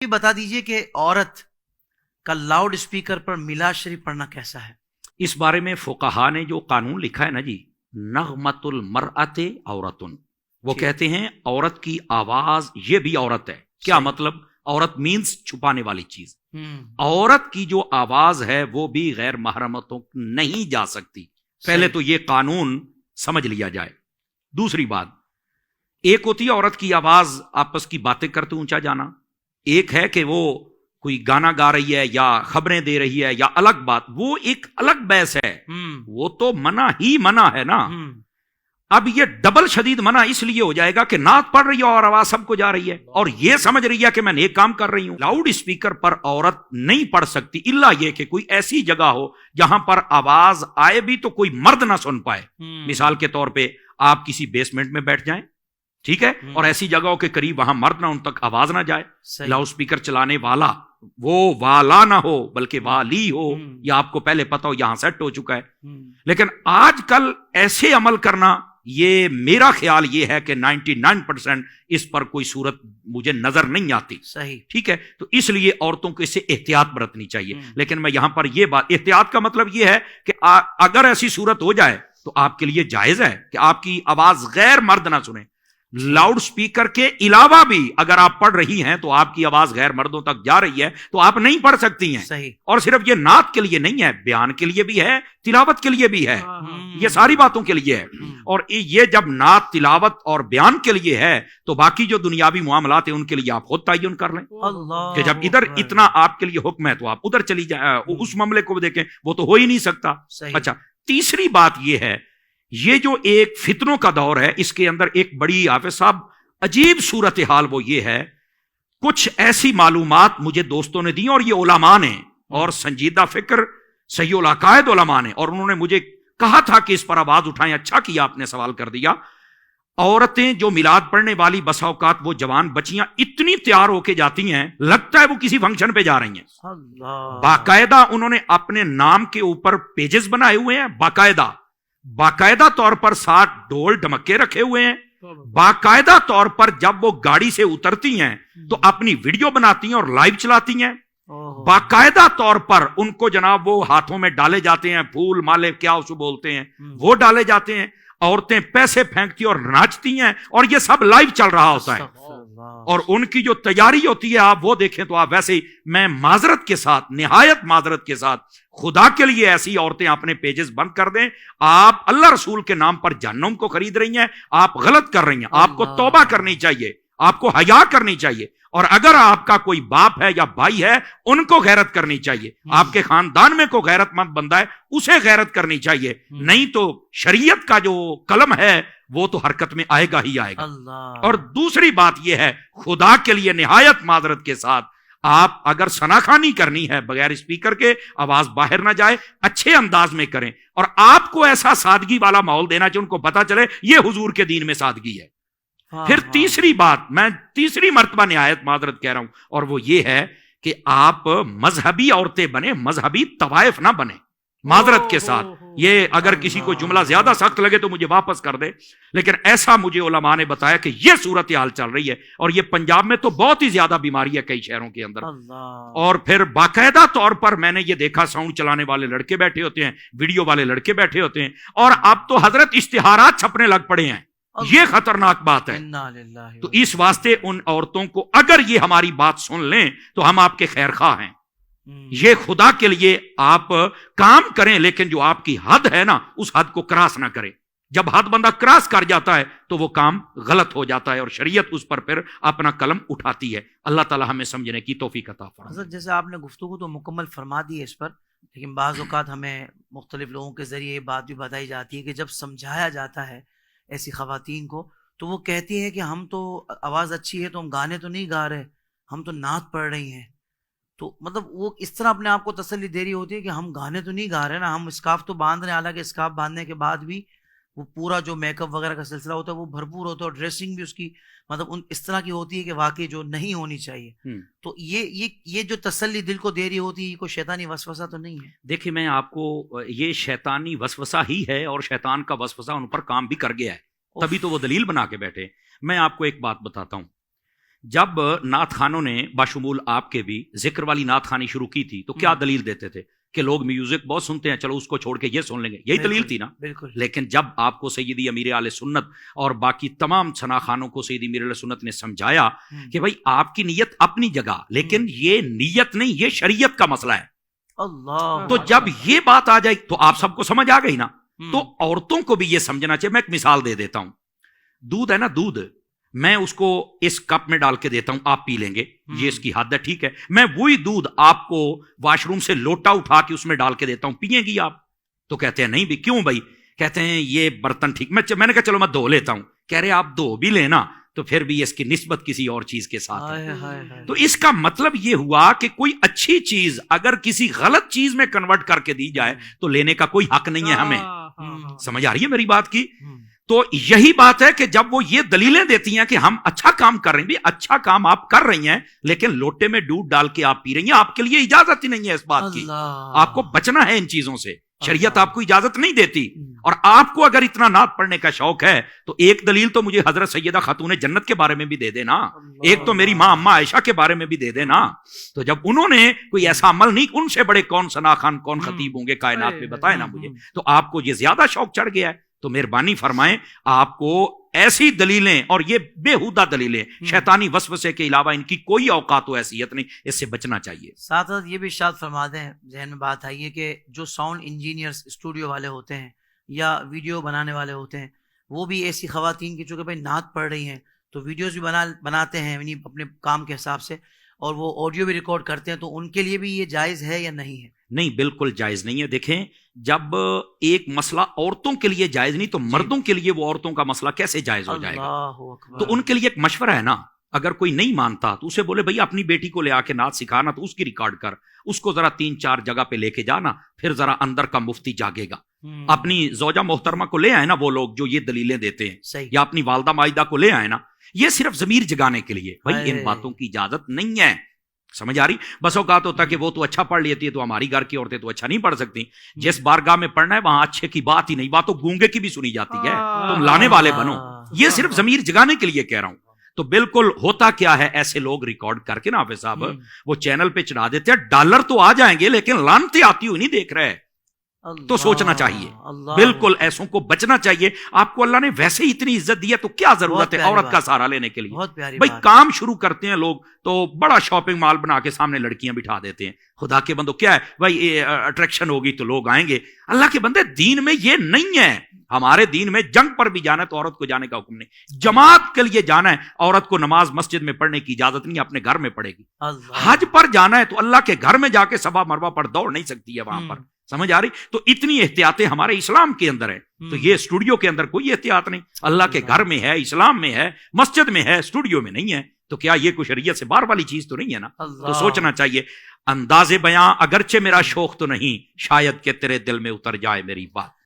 بتا دیجئے کہ عورت کا لاؤڈ اسپیکر پر میلاد شریف پڑھنا کیسا ہے؟ اس بارے میں فقہا نے جو قانون لکھا ہے نا جی، نغمۃ المرأۃ عورتن، وہ کہتے ہیں عورت کی آواز یہ بھی عورت ہے. کیا مطلب؟ عورت مینز چھپانے والی چیز. عورت کی جو آواز ہے وہ بھی غیر محرمتوں نہیں جا سکتی. پہلے تو یہ قانون سمجھ لیا جائے. دوسری بات، ایک ہوتی ہے عورت کی آواز آپس کی باتیں کرتے اونچا جانا، ایک ہے کہ وہ کوئی گانا گا رہی ہے یا خبریں دے رہی ہے یا الگ بات، وہ ایک الگ بحث ہے. وہ تو منع ہی منع ہے نا. اب یہ ڈبل شدید منع اس لیے ہو جائے گا کہ نعت پڑھ رہی ہے اور آواز سب کو جا رہی ہے اور یہ سمجھ رہی ہے کہ میں نیک کام کر رہی ہوں. لاؤڈ اسپیکر پر عورت نہیں پڑھ سکتی الا یہ کہ کوئی ایسی جگہ ہو جہاں پر آواز آئے بھی تو کوئی مرد نہ سن پائے. مثال کے طور پہ آپ کسی بیسمنٹ میں بیٹھ جائیں، ٹھیک ہے، اور ایسی جگہوں کے قریب وہاں مرد نہ، ان تک آواز نہ جائے. لاؤڈ اسپیکر چلانے والا وہ والا نہ ہو بلکہ والی ہو، یا آپ کو پہلے پتا ہو یہاں سیٹ ہو چکا ہے. لیکن آج کل ایسے عمل کرنا، یہ میرا خیال یہ ہے کہ 99% اس پر کوئی صورت مجھے نظر نہیں آتی. صحیح، ٹھیک ہے. تو اس لیے عورتوں کو اس سے احتیاط برتنی چاہیے. لیکن میں یہاں پر یہ بات، احتیاط کا مطلب یہ ہے کہ اگر ایسی صورت ہو جائے تو آپ کے لیے جائز ہے کہ آپ کی آواز غیر مرد نہ سنیں. لاؤڈ سپیکر کے علاوہ بھی اگر آپ پڑھ رہی ہیں تو آپ کی آواز غیر مردوں تک جا رہی ہے تو آپ نہیں پڑھ سکتی ہیں. صحیح. اور صرف یہ نعت کے لیے نہیں ہے، بیان کے لیے بھی ہے، تلاوت کے لیے بھی ہے، یہ ساری باتوں کے لیے ہے. اور یہ جب نعت، تلاوت اور بیان کے لیے ہے تو باقی جو دنیاوی معاملات ہیں ان کے لیے آپ خود تعین کر لیں کہ جب ادھر اتنا آپ کے لیے حکم ہے تو آپ ادھر چلی جائیں، اس معاملے کو دیکھیں. وہ تو ہو ہی نہیں سکتا. اچھا، تیسری بات یہ ہے، یہ جو ایک فتنوں کا دور ہے اس کے اندر ایک بڑی حافظ صاحب عجیب صورتحال وہ یہ ہے، کچھ ایسی معلومات مجھے دوستوں نے دی اور یہ علماء نے اور سنجیدہ فکر صحیح العقائد علماء نے، اور انہوں نے مجھے کہا تھا کہ اس پر آواز اٹھائیں. اچھا کیا آپ نے سوال کر دیا. عورتیں جو میلاد پڑھنے والی بسا اوقات وہ جوان بچیاں اتنی تیار ہو کے جاتی ہیں لگتا ہے وہ کسی فنکشن پہ جا رہی ہیں. باقاعدہ انہوں نے اپنے نام کے اوپر پیجز بنائے ہوئے ہیں، باقاعدہ طور پر 60 ڈول ڈمکے رکھے ہوئے ہیں. باقاعدہ طور پر جب وہ گاڑی سے اترتی ہیں تو اپنی ویڈیو بناتی ہیں اور لائیو چلاتی ہیں. باقاعدہ طور پر ان کو جناب وہ ہاتھوں میں ڈالے جاتے ہیں پھول مالے، کیا اسے بولتے ہیں، وہ ڈالے جاتے ہیں. عورتیں پیسے پھینکتی اور ناچتی ہیں اور یہ سب لائیو چل رہا ہوتا ہے. اور ان کی جو تیاری ہوتی ہے آپ وہ دیکھیں تو آپ ویسے ہی، میں معذرت کے ساتھ، نہایت معذرت کے ساتھ، خدا کے لیے ایسی عورتیں اپنے پیجز بند کر دیں. آپ اللہ رسول کے نام پر جہنم کو خرید رہی ہیں، آپ غلط کر رہی ہیں. آپ کو توبہ کرنی چاہیے، آپ کو حیا کرنی چاہیے. اور اگر آپ کا کوئی باپ ہے یا بھائی ہے ان کو غیرت کرنی چاہیے. آپ کے خاندان میں کوئی غیرت مند بندہ ہے اسے غیرت کرنی چاہیے. نہیں تو شریعت کا جو قلم ہے وہ تو حرکت میں آئے گا ہی آئے گا. اور دوسری بات یہ ہے، خدا کے لیے نہایت معذرت کے ساتھ، آپ اگر ثناخوانی کرنی ہے بغیر اسپیکر کے، آواز باہر نہ جائے، اچھے انداز میں کریں. اور آپ کو ایسا سادگی والا ماحول دینا چاہیے، ان کو پتا چلے یہ حضور کے دین میں سادگی ہے. پھر تیسری بات، میں تیسری مرتبہ نہایت معذرت کہہ رہا ہوں، اور وہ یہ ہے کہ آپ مذہبی عورتیں بنیں، مذہبی طوائف نہ بنیں. معذرت کے ساتھ، یہ اگر کسی کو جملہ زیادہ سخت لگے تو مجھے واپس کر دے، لیکن ایسا مجھے علماء نے بتایا کہ یہ صورتحال چل رہی ہے. اور یہ پنجاب میں تو بہت ہی زیادہ بیماری ہے کئی شہروں کے اندر. اور پھر باقاعدہ طور پر میں نے یہ دیکھا، ساؤنڈ چلانے والے لڑکے بیٹھے ہوتے ہیں، ویڈیو والے لڑکے بیٹھے ہوتے ہیں، اور اب تو حضرت اشتہارات چھپنے لگ پڑے ہیں. یہ خطرناک بات ہے. تو اس واسطے ان عورتوں کو، اگر یہ ہماری بات سن لیں تو ہم آپ کے خیر خواہ ہیں. یہ خدا کے لیے آپ کام کریں، لیکن جو آپ کی حد ہے نا اس حد کو کراس نہ کریں. جب حد بندہ کراس کر جاتا ہے تو وہ کام غلط ہو جاتا ہے اور شریعت اس پر پھر اپنا قلم اٹھاتی ہے. اللہ تعالی ہمیں سمجھنے کی توفیق عطا فرمائے. حضرت جیسے آپ نے گفتگو تو مکمل فرما دی ہے اس پر، لیکن بعض اوقات ہمیں مختلف لوگوں کے ذریعے یہ بات بھی بتائی جاتی ہے کہ جب سمجھایا جاتا ہے ایسی خواتین کو تو وہ کہتی ہیں کہ ہم تو آواز اچھی ہے تو ہم گانے تو نہیں گا رہے، ہم تو نعت پڑھ رہی ہیں. تو مطلب وہ اس طرح اپنے آپ کو تسلی دے رہی ہوتی ہے کہ ہم گانے تو نہیں گا رہے نا، ہم اسکارف تو باندھ رہے ہیں. حالانکہ اسکارف باندھنے کے بعد بھی وہ پورا جو میک اپ وغیرہ کا سلسلہ ہوتا ہے وہ بھرپور ہوتا ہے، اور ڈریسنگ بھی اس کی مطلب اس طرح کی ہوتی ہے کہ واقعی جو نہیں ہونی چاہیے. تو یہ جو تسلی دل کو دے رہی ہوتی ہے، یہ کوئی شیطانی وسوسہ تو نہیں ہے؟ دیکھیں، میں آپ کو یہ شیطانی وسوسہ ہی ہے، اور شیطان کا وسوسہ ان پر کام بھی کر گیا ہے، تبھی تو وہ دلیل بنا کے بیٹھے. میں آپ کو ایک بات بتاتا ہوں جب نعت خانوں نے باشمول آپ کے بھی ذکر والی نعت خانی شروع کی تھی تو کیا دلیل دیتے تھے کہ لوگ میوزک بہت سنتے ہیں، چلو اس کو چھوڑ کے یہ سن لیں گے، یہی دلیل تھی نا؟ بالکل. لیکن جب آپ کو سیدی امیر اہل سنت اور باقی تمام ثنا خانوں کو سیدی امیر اہل سنت نے سمجھایا کہ بھائی آپ کی نیت اپنی جگہ، لیکن یہ نیت نہیں، یہ شریعت کا مسئلہ ہے. اللہ. تو جب یہ بات آ جائے تو آپ سب کو سمجھ آ گئی نا. تو عورتوں کو بھی یہ سمجھنا چاہیے. میں ایک مثال دے دیتا ہوں. دودھ ہے نا، دودھ میں اس کو اس کپ میں ڈال کے دیتا ہوں، آپ پی لیں گے، یہ اس کی حد ہے، ٹھیک ہے. میں وہی دودھ آپ کو واش روم سے لوٹا اٹھا کے اس میں ڈال کے دیتا ہوں، پیئیں گی آپ؟ تو کہتے ہیں نہیں بھی. کیوں بھائی؟ کہتے ہیں یہ برتن ٹھیک. میں نے کہا چلو میں دھو لیتا ہوں. کہہ رہے آپ دھو بھی لینا تو پھر بھی اس کی نسبت کسی اور چیز کے ساتھ ہے. تو اس کا مطلب یہ ہوا کہ کوئی اچھی چیز اگر کسی غلط چیز میں کنورٹ کر کے دی جائے تو لینے کا کوئی حق نہیں ہے ہمیں. سمجھ آ رہی ہے میری بات کی؟ تو یہی بات ہے کہ جب وہ یہ دلیلیں دیتی ہیں کہ ہم اچھا کام کر رہے ہیں، بھی اچھا کام آپ کر رہی ہیں لیکن لوٹے میں دودھ ڈال کے آپ پی رہی ہیں، آپ کے لیے اجازت ہی نہیں ہے اس بات کی. آپ کو بچنا ہے ان چیزوں سے، شریعت آپ کو اجازت نہیں دیتی. اور آپ کو اگر اتنا نعت پڑھنے کا شوق ہے تو ایک دلیل تو مجھے حضرت سیدہ خاتون جنت کے بارے میں بھی دے دینا، ایک تو میری ماں اماں عائشہ کے بارے میں بھی دے دینا. تو جب انہوں نے کوئی ایسا عمل نہیں، ان سے بڑے کون ثنا خان، کون خطیب ہوں گے کائنات میں، بتائے نا مجھے. تو آپ کو یہ زیادہ شوق چڑھ گیا ہے تو مہربانی فرمائیں آپ کو ایسی دلیلیں اور یہ بےہودہ دلیلیں شیطانی وسوسے کے علاوہ ان کی کوئی اوقات و حیثیت نہیں، اس سے بچنا چاہیے. ساتھ ساتھ یہ بھی ارشاد فرما دیں، ذہن میں بات آئی ہے کہ جو ساؤنڈ انجینئرز اسٹوڈیو والے ہوتے ہیں یا ویڈیو بنانے والے ہوتے ہیں، وہ بھی ایسی خواتین کی چونکہ بھائی نعت پڑھ رہی ہیں تو ویڈیوز بھی بناتے ہیں یعنی اپنے کام کے حساب سے، اور وہ آڈیو بھی ریکارڈ کرتے ہیں، تو ان کے لیے بھی یہ جائز ہے یا نہیں ہے؟ نہیں، بالکل جائز نہیں ہے. دیکھیں جب ایک مسئلہ عورتوں کے لیے جائز نہیں تو مردوں کے لیے وہ عورتوں کا مسئلہ کیسے جائز ہو جائے گا؟ تو ان کے لیے ایک مشورہ ہے نا، اگر کوئی نہیں مانتا تو اسے بولے بھائی اپنی بیٹی کو لے آ کے نعت سکھانا، تو اس کی ریکارڈ کر، اس کو ذرا 3-4 جگہ پہ لے کے جانا، پھر ذرا اندر کا مفتی جاگے گا. اپنی زوجہ محترمہ کو لے آئے نا وہ لوگ جو یہ دلیلیں دیتے ہیں، یا اپنی والدہ ماجدہ کو لے آئے نا، یہ صرف ضمیر جگانے کے لیے. بھائی ان باتوں کی اجازت نہیں ہے. سمجھ آ رہی؟ بس اوقات ہوتا کہ وہ تو اچھا پڑھ لیتی ہے تو ہماری گھر کی عورتیں تو اچھا نہیں پڑھ سکتی. جس بارگاہ میں پڑھنا ہے وہاں اچھے کی بات ہی نہیں، بات تو گونگے کی بھی سنی جاتی ہے. تم لانے والے بنو. یہ صرف ضمیر جگانے کے لیے کہہ رہا ہوں. تو بالکل ہوتا کیا ہے، ایسے لوگ ریکارڈ کر کے نا حافظ صاحب وہ چینل پہ چڑھا دیتے ہیں. ڈالر تو آ جائیں گے لیکن لعنتیں آتی ہوئی نہیں دیکھ رہے. تو سوچنا چاہیے، بالکل ایسوں کو بچنا چاہیے. آپ کو اللہ نے ویسے ہی اتنی عزت دی ہے تو کیا ضرورت ہے عورت کا سہارا لینے کے لیے؟ بھائی کام شروع کرتے ہیں لوگ تو بڑا شاپنگ مال بنا کے سامنے لڑکیاں بٹھا دیتے ہیں. خدا کے بندو کیا ہے بھائی اٹریکشن ہوگی تو لوگ آئیں گے. اللہ کے بندے دین میں یہ نہیں ہے. ہمارے دین میں جنگ پر بھی جانا ہے تو عورت کو جانے کا حکم نہیں. جماعت کے لیے جانا ہے، عورت کو نماز مسجد میں پڑھنے کی اجازت نہیں، اپنے گھر میں پڑھے گی. حج پر جانا ہے تو اللہ کے گھر میں جا کے صفا مروہ پر دوڑ نہیں سکتی ہے وہاں پر. سمجھ آ رہی؟ تو اتنی احتیاطیں ہمارے اسلام کے اندر ہے. تو یہ اسٹوڈیو کے اندر کوئی احتیاط نہیں. اللہ کے گھر میں ہے، اسلام میں ہے، مسجد میں ہے، اسٹوڈیو میں نہیں ہے. تو کیا یہ کوئی شریعت سے باہر والی چیز تو نہیں ہے نا؟ تو سوچنا چاہیے. انداز بیاں اگرچہ میرا شوق تو نہیں، شاید کہ تیرے دل میں اتر جائے میری بات.